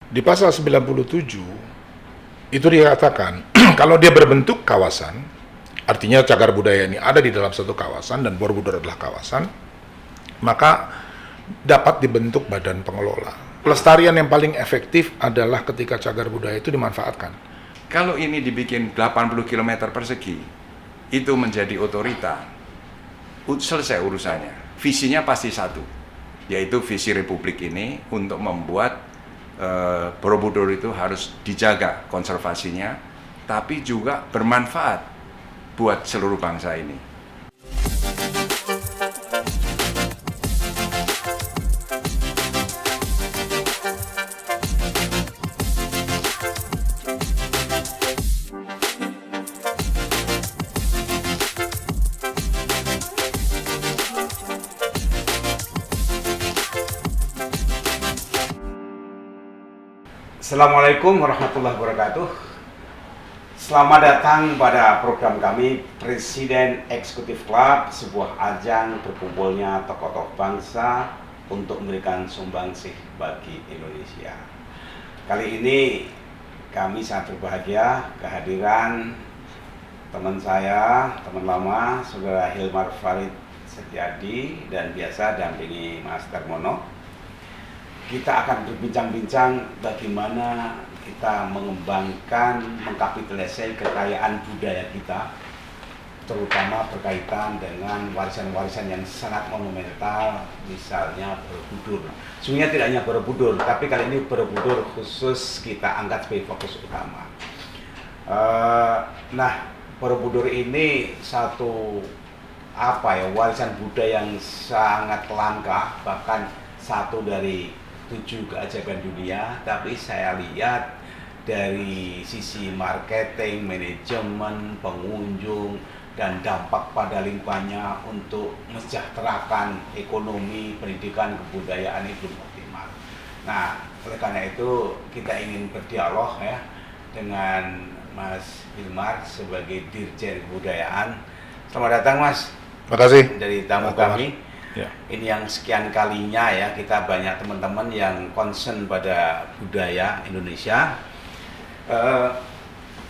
Di pasal 97 itu dikatakan kalau dia berbentuk kawasan, artinya cagar budaya ini ada di dalam satu kawasan dan Borobudur adalah kawasan, maka dapat dibentuk badan pengelola. Pelestarian yang paling efektif adalah ketika cagar budaya itu dimanfaatkan. Kalau ini dibikin 80 km persegi, itu menjadi otorita, selesai urusannya. Visinya pasti satu, yaitu visi Republik ini untuk membuat Borobudur itu harus dijaga konservasinya, tapi juga bermanfaat buat seluruh bangsa ini. Assalamualaikum warahmatullahi wabarakatuh. Selamat datang pada program kami Presiden Eksekutif Club, sebuah ajang berkumpulnya tokoh-tokoh bangsa untuk memberikan sumbangsih bagi Indonesia. Kali ini kami sangat berbahagia kehadiran teman saya, teman lama, Saudara Hilmar Farid Setiadi, dan biasa dampingi Mas Darmono. Kita akan berbincang-bincang bagaimana kita mengembangkan, mengkapitalisasi kekayaan budaya kita, terutama berkaitan dengan warisan-warisan yang sangat monumental, misalnya Borobudur. Sebenarnya tidak hanya Borobudur, tapi kali ini Borobudur khusus kita angkat sebagai fokus utama. Nah, Borobudur ini satu warisan budaya yang sangat langka, bahkan satu dari 7 keajaiban dunia. Tapi saya lihat dari sisi marketing, manajemen, pengunjung, dan dampak pada lingkungannya untuk mensejahterakan ekonomi, pendidikan, kebudayaan itu belum optimal. Nah, oleh karena itu kita ingin berdialog ya dengan Mas Hilmar sebagai Dirjen Kebudayaan. Selamat datang, Mas. Terima kasih Dari tamu kami. Ya. Ini yang sekian kalinya ya kita banyak teman-teman yang concern pada budaya Indonesia.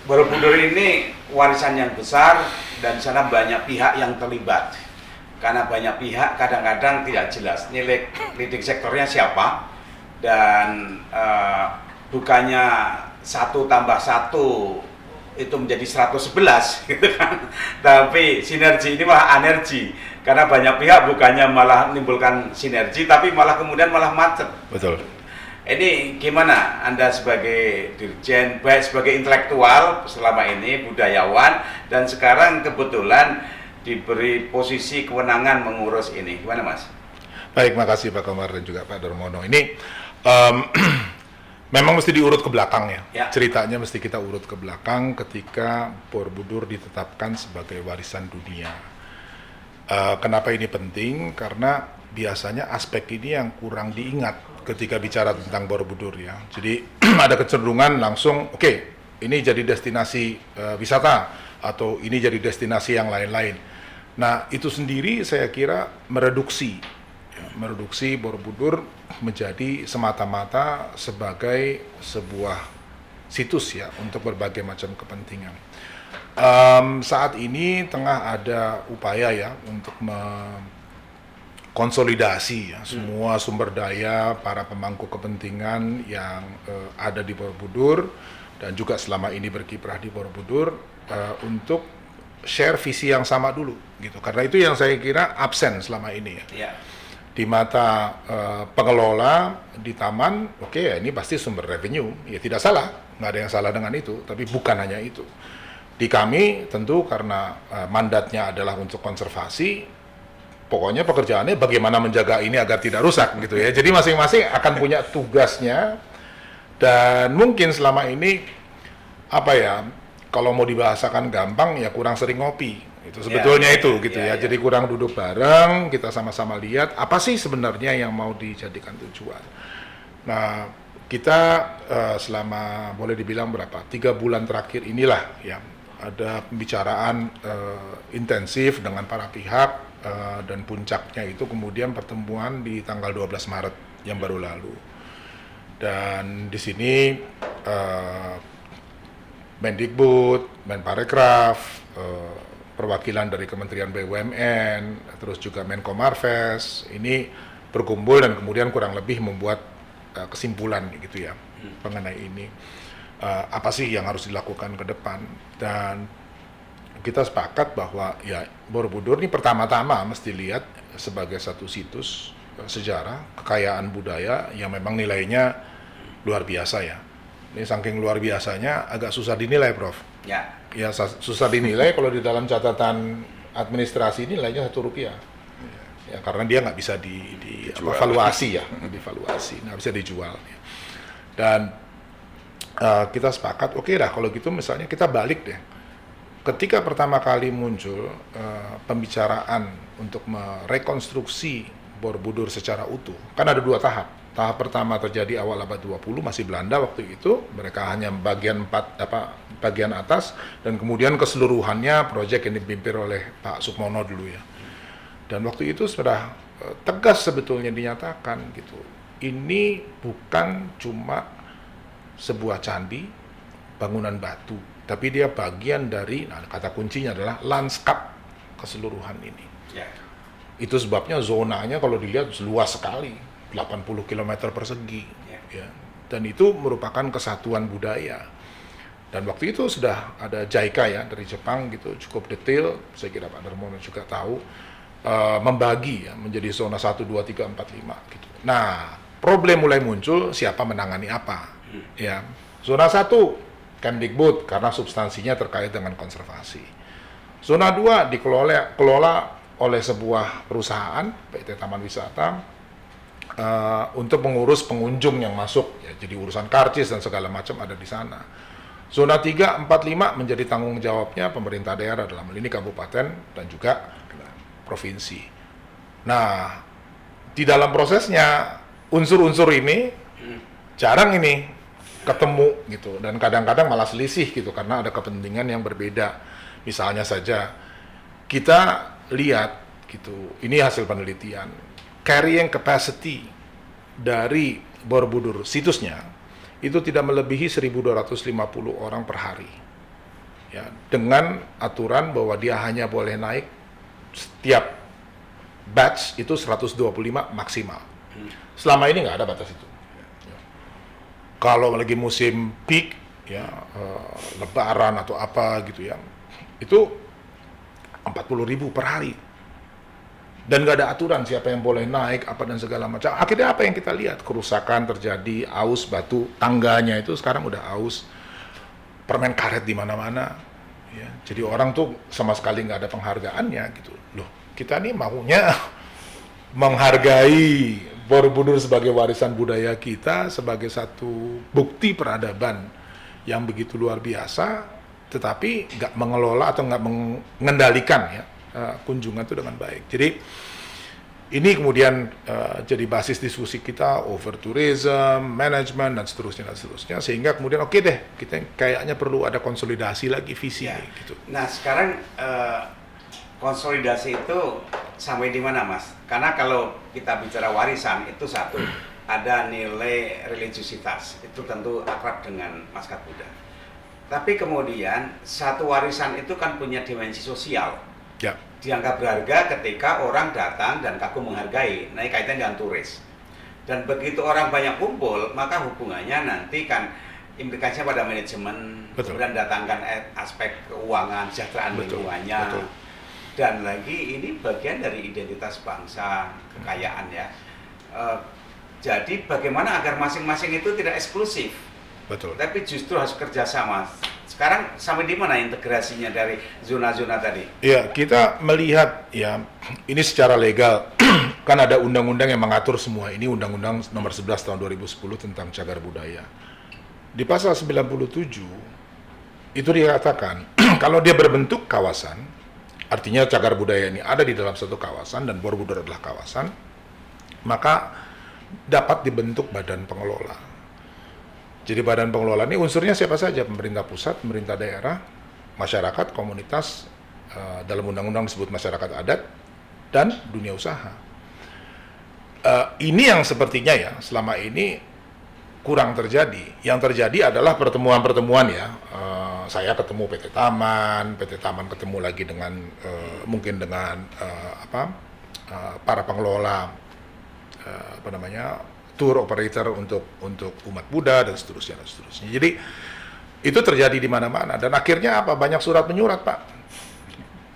Borobudur ini warisan yang besar dan sana banyak pihak yang terlibat. Karena banyak pihak kadang-kadang tidak jelas nilai leading sektornya siapa, dan bukannya 1 tambah 1 itu menjadi 111 gitu kan. Tapi sinergi ini malah anergi, karena banyak pihak bukannya malah menimbulkan sinergi tapi malah kemudian malah macet. Betul. Ini gimana Anda sebagai dirjen, baik sebagai intelektual selama ini, budayawan, dan sekarang kebetulan diberi posisi kewenangan mengurus ini, gimana Mas? Baik, makasih Pak Komar dan juga Pak Darmono. Ini memang mesti diurut ke belakang ya. Ceritanya mesti kita urut ke belakang ketika Borobudur ditetapkan sebagai warisan dunia. Kenapa ini penting? Karena biasanya aspek ini yang kurang diingat ketika bicara tentang Borobudur ya. Jadi ada kecenderungan langsung, oke, ini jadi destinasi wisata atau ini jadi destinasi yang lain-lain. Nah, itu sendiri saya kira mereduksi Borobudur menjadi semata-mata sebagai sebuah situs ya untuk berbagai macam kepentingan. Saat ini tengah ada upaya ya untuk konsolidasi ya, semua sumber daya para pemangku kepentingan yang ada di Borobudur dan juga selama ini berkiprah di Borobudur untuk share visi yang sama dulu gitu. Karena itu yang saya kira absen selama ini ya. Di mata pengelola di taman, oke, ya ini pasti sumber revenue, ya tidak salah, nggak ada yang salah dengan itu, tapi bukan hanya itu. Di kami tentu karena mandatnya adalah untuk konservasi, pokoknya pekerjaannya bagaimana menjaga ini agar tidak rusak gitu ya. Jadi masing-masing akan punya tugasnya, dan mungkin selama ini kalau mau dibahasakan gampang ya kurang sering ngopi. Itu sebetulnya gitu ya. Jadi kurang duduk bareng, kita sama-sama lihat apa sih sebenarnya yang mau dijadikan tujuan. Nah, kita selama boleh dibilang 3 bulan terakhir inilah ya ada pembicaraan intensif dengan para pihak, dan puncaknya itu kemudian pertemuan di tanggal 12 Maret yang baru lalu. Dan di sini Mendikbud, Menparekraf, perwakilan dari Kementerian BUMN, terus juga Menko Marves, ini berkumpul dan kemudian kurang lebih membuat kesimpulan gitu ya mengenai ini. Apa sih yang harus dilakukan ke depan, dan kita sepakat bahwa ya Borobudur ini pertama-tama mesti lihat sebagai satu situs sejarah, kekayaan budaya yang memang nilainya luar biasa ya. Ini saking luar biasanya agak susah dinilai, Prof. Ya. Ya susah dinilai kalau di dalam catatan administrasi ini nilainya Rp1. Ya karena dia nggak bisa dievaluasi ya, nggak bisa dijual. Dan kita sepakat, oke dah kalau gitu misalnya kita balik deh. Ketika pertama kali muncul pembicaraan untuk merekonstruksi Borobudur secara utuh, kan ada 2 tahap. Tahap pertama terjadi awal abad 20, masih Belanda waktu itu, mereka hanya bagian atas, dan kemudian keseluruhannya proyek yang dipimpin oleh Pak Sukmono dulu ya. Dan waktu itu sudah tegas sebetulnya dinyatakan gitu, ini bukan cuma sebuah candi, bangunan batu, tapi dia bagian dari, nah kata kuncinya adalah lanskap keseluruhan ini. Yeah. Itu sebabnya zonanya kalau dilihat luas sekali, 80 km persegi. Yeah. Ya. Dan itu merupakan kesatuan budaya. Dan waktu itu sudah ada JICA ya dari Jepang gitu, cukup detail, saya kira Pak Darmono juga tahu, membagi ya menjadi zona 1, 2, 3, 4, 5 gitu. Nah, problem mulai muncul, siapa menangani apa. Ya. Zona 1 Kemdikbud karena substansinya terkait dengan konservasi. Zona 2 dikelola oleh sebuah perusahaan PT Taman Wisata untuk mengurus pengunjung yang masuk ya, jadi urusan karcis dan segala macam ada di sana. Zona 3, 4, 5 menjadi tanggung jawabnya pemerintah daerah dalam hal ini kabupaten dan juga provinsi. Nah, di dalam prosesnya unsur-unsur ini jarang ini ketemu gitu, dan kadang-kadang malah selisih gitu karena ada kepentingan yang berbeda. Misalnya saja kita lihat gitu, ini hasil penelitian, carrying capacity dari Borobudur situsnya itu tidak melebihi 1.250 orang per hari ya, dengan aturan bahwa dia hanya boleh naik setiap batch itu 125 maksimal. Selama ini nggak ada batas itu. Kalau lagi musim peak ya, lebaran atau apa gitu ya, itu 40.000 per hari, dan nggak ada aturan siapa yang boleh naik apa dan segala macam. Akhirnya apa yang kita lihat, kerusakan terjadi, aus batu tangganya itu sekarang udah aus, permen karet di mana-mana ya. Jadi orang tuh sama sekali nggak ada penghargaannya gitu loh. Kita nih maunya menghargai Borobudur sebagai warisan budaya kita, sebagai satu bukti peradaban yang begitu luar biasa, tetapi nggak mengelola atau nggak mengendalikan ya kunjungan itu dengan baik. Jadi ini kemudian jadi basis diskusi kita, over tourism, management dan seterusnya, sehingga kemudian oke deh, kita kayaknya perlu ada konsolidasi lagi visi ya. Gitu. Nah sekarang konsolidasi itu sampai di mana, Mas? Karena kalau kita bicara warisan itu satu, ada nilai religiusitas, itu tentu akrab dengan Maskad Buddha. Tapi kemudian satu warisan itu kan punya dimensi sosial. Ya. Dianggap berharga ketika orang datang dan kagum menghargai. Nah, kaitannya dengan turis. Dan begitu orang banyak kumpul, maka hubungannya nanti kan implikasinya pada manajemen, Betul. kemudian datangkan aspek keuangan, kesejahteraan lingkungannya. Betul. Dan lagi ini bagian dari identitas bangsa, kekayaan ya. Jadi bagaimana agar masing-masing itu tidak eksklusif, Betul. tapi justru harus kerjasama. Sekarang sampai di mana integrasinya dari zona-zona tadi? Ya, kita melihat ya, ini secara legal kan ada undang-undang yang mengatur semua ini, Undang-Undang Nomor 11 Tahun 2010 tentang Cagar Budaya. Di pasal 97 itu dikatakan kalau dia berbentuk kawasan, artinya cagar budaya ini ada di dalam satu kawasan dan Borobudur adalah kawasan, maka dapat dibentuk badan pengelola. Jadi badan pengelola ini unsurnya siapa saja? Pemerintah pusat, pemerintah daerah, masyarakat, komunitas, dalam undang-undang disebut masyarakat adat, dan dunia usaha. Ini yang sepertinya ya selama ini kurang terjadi. Yang terjadi adalah pertemuan-pertemuan ya. Saya ketemu PT Taman ketemu lagi dengan mungkin dengan para pengelola tour operator untuk umat Buddha dan seterusnya dan seterusnya. Jadi itu terjadi di mana-mana dan akhirnya apa? Banyak surat menyurat, Pak.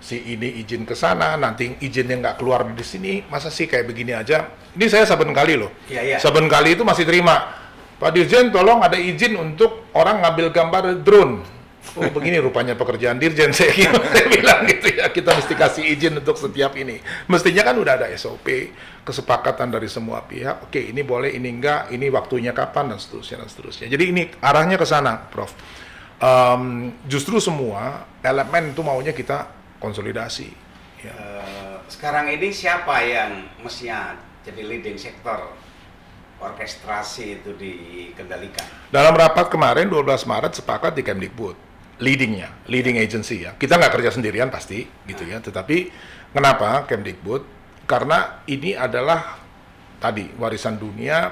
Si ini izin ke sana, nanti izinnya nggak keluar di sini, masa sih kayak begini aja? Ini saya saben kali loh, saben kali itu masih terima. Pak Dirjen, tolong ada izin untuk orang ngambil gambar drone. Oh begini rupanya pekerjaan Dirjen, saya bilang gitu ya, kita mesti kasih izin untuk setiap ini. Mestinya kan udah ada SOP, kesepakatan dari semua pihak, oke ini boleh, ini enggak, ini waktunya kapan, dan seterusnya, dan seterusnya. Jadi ini arahnya ke sana, Prof. Justru semua elemen itu maunya kita konsolidasi. Ya. Sekarang ini siapa yang mestinya jadi leading sektor orkestrasi itu dikendalikan? Dalam rapat kemarin 12 Maret sepakat di Kemdikbud, leading agency ya. Kita nggak kerja sendirian pasti gitu ya. Tetapi kenapa Kemdikbud? Karena ini adalah tadi warisan dunia,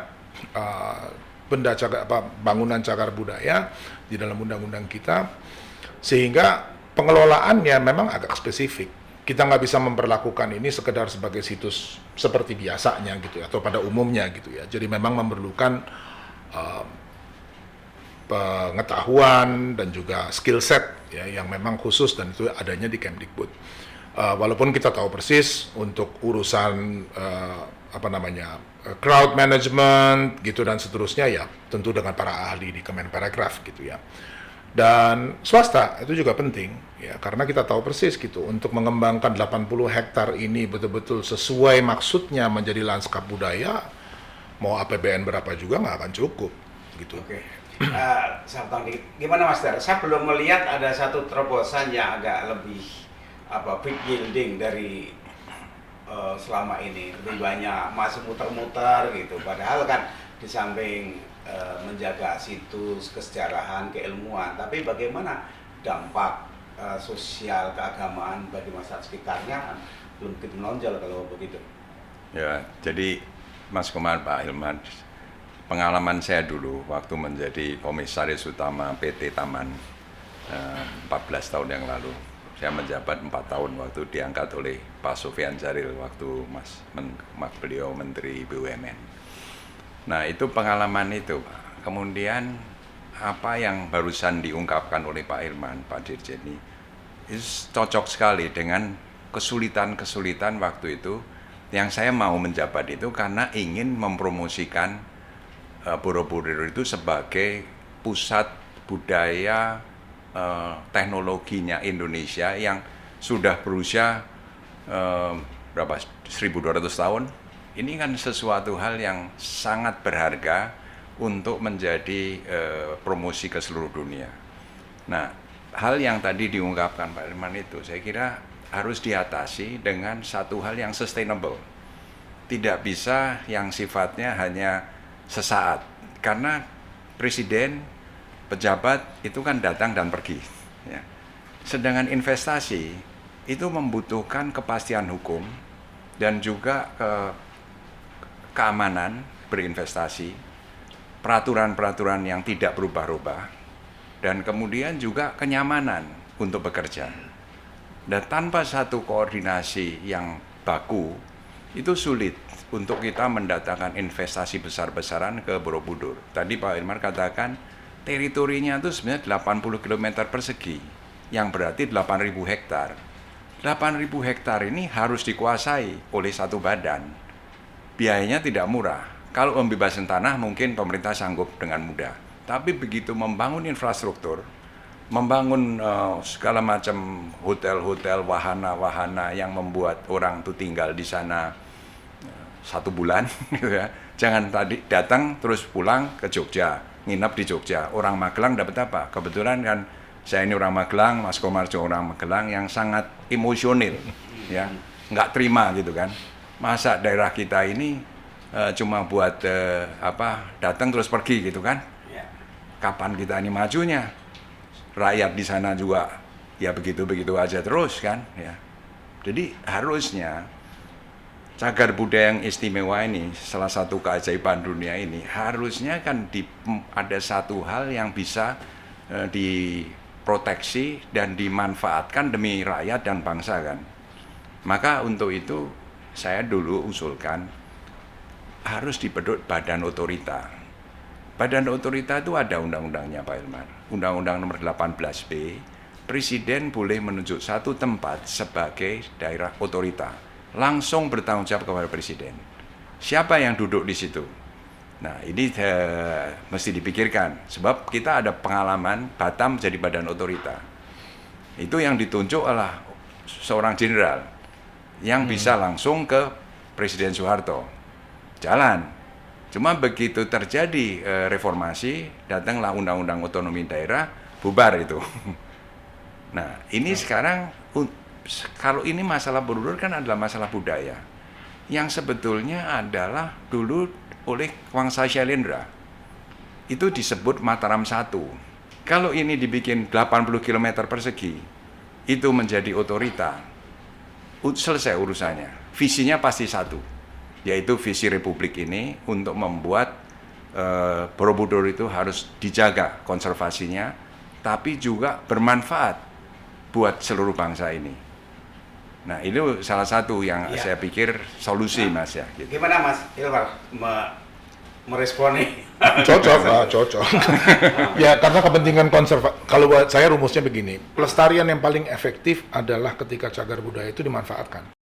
bangunan cagar budaya di dalam undang-undang kita, sehingga pengelolaannya memang agak spesifik. Kita nggak bisa memperlakukan ini sekedar sebagai situs seperti biasanya gitu ya, atau pada umumnya gitu ya. Jadi memang memerlukan pengetahuan dan juga skill set ya, yang memang khusus dan itu adanya di Kemdikbud. Walaupun kita tahu persis untuk urusan crowd management gitu dan seterusnya ya tentu dengan para ahli di Kemenparekraf gitu ya. Dan swasta itu juga penting ya, karena kita tahu persis gitu untuk mengembangkan 80 hektar ini betul-betul sesuai maksudnya menjadi lanskap budaya, mau APBN berapa juga nggak akan cukup gitu. Oke. Gimana Mas Dar? Saya belum melihat ada satu terobosan yang agak lebih big building dari selama ini, lebih banyak masih muter-muter gitu. Padahal kan di samping menjaga situs kesejarahan, keilmuan, tapi bagaimana dampak sosial keagamaan bagi masyarakat sekitarnya belum begitu menonjol kalau begitu. Ya, jadi Mas Komar, Pak Hilman, pengalaman saya dulu waktu menjadi komisaris utama PT Taman 14 tahun yang lalu. Saya menjabat 4 tahun waktu diangkat oleh Pak Sofyan Djalil waktu beliau Menteri BUMN. Nah itu pengalaman itu Pak. Kemudian apa yang barusan diungkapkan oleh Pak Hilman, Pak Dirjen ini cocok sekali dengan kesulitan-kesulitan waktu itu yang saya mau menjabat itu karena ingin mempromosikan Borobudur itu sebagai pusat budaya teknologinya Indonesia yang sudah berusia 1.200 tahun. Ini kan sesuatu hal yang sangat berharga untuk menjadi promosi ke seluruh dunia. Nah, hal yang tadi diungkapkan Pak Hilman itu saya kira harus diatasi dengan satu hal yang sustainable. Tidak bisa yang sifatnya hanya sesaat. Karena presiden, pejabat itu kan datang dan pergi. Ya. Sedangkan investasi itu membutuhkan kepastian hukum dan juga keamanan berinvestasi, peraturan-peraturan yang tidak berubah-ubah, dan kemudian juga kenyamanan untuk bekerja. Dan tanpa satu koordinasi yang baku, itu sulit untuk kita mendatangkan investasi besar-besaran ke Borobudur. Tadi Pak Hilman katakan, teritorinya itu sebenarnya 80 km persegi, yang berarti 8.000 hektar. 8.000 hektar ini harus dikuasai oleh satu badan. Biayanya tidak murah. Kalau pembebasan tanah mungkin pemerintah sanggup dengan mudah. Tapi begitu membangun infrastruktur, membangun segala macam hotel-hotel, wahana-wahana yang membuat orang tuh tinggal di sana 1 bulan, gitu ya. Jangan tadi datang terus pulang ke Jogja, nginep di Jogja. Orang Magelang dapat apa? Kebetulan kan saya ini orang Magelang, Mas Komar juga orang Magelang yang sangat emosional, ya, nggak terima gitu kan. Masa daerah kita ini cuma buat datang terus pergi gitu kan? Kapan kita ini majunya? Rakyat di sana juga ya begitu-begitu aja terus kan? Ya. Jadi harusnya cagar budaya yang istimewa ini, salah satu keajaiban dunia ini, harusnya kan ada satu hal yang bisa diproteksi dan dimanfaatkan demi rakyat dan bangsa kan. Maka untuk itu saya dulu usulkan harus dibentuk badan otorita. Badan otorita itu ada undang-undangnya Pak Hilmar. Undang-undang nomor 18B, Presiden boleh menunjuk satu tempat sebagai daerah otorita, langsung bertanggung jawab kepada Presiden. Siapa yang duduk di situ? Nah, ini mesti dipikirkan, sebab kita ada pengalaman Batam jadi badan otorita. Itu yang ditunjuk adalah seorang jenderal yang bisa langsung ke Presiden Soeharto. Jalan. Cuma begitu terjadi reformasi, datanglah undang-undang otonomi daerah, bubar itu. Nah, ini sekarang kalau ini masalah Borobudur kan adalah masalah budaya yang sebetulnya adalah dulu oleh Wangsa Syailendra. Itu disebut Mataram 1. Kalau ini dibikin 80 km persegi, itu menjadi otorita, selesai urusannya. Visinya pasti satu, yaitu visi Republik ini untuk membuat Borobudur itu harus dijaga konservasinya, tapi juga bermanfaat buat seluruh bangsa ini. Nah, itu salah satu yang saya pikir solusi, Mas ya. Gitu. Gimana Mas Hilmar merespon nih? Cocok. Ya, karena kepentingan kalau buat saya rumusnya begini, pelestarian yang paling efektif adalah ketika cagar budaya itu dimanfaatkan.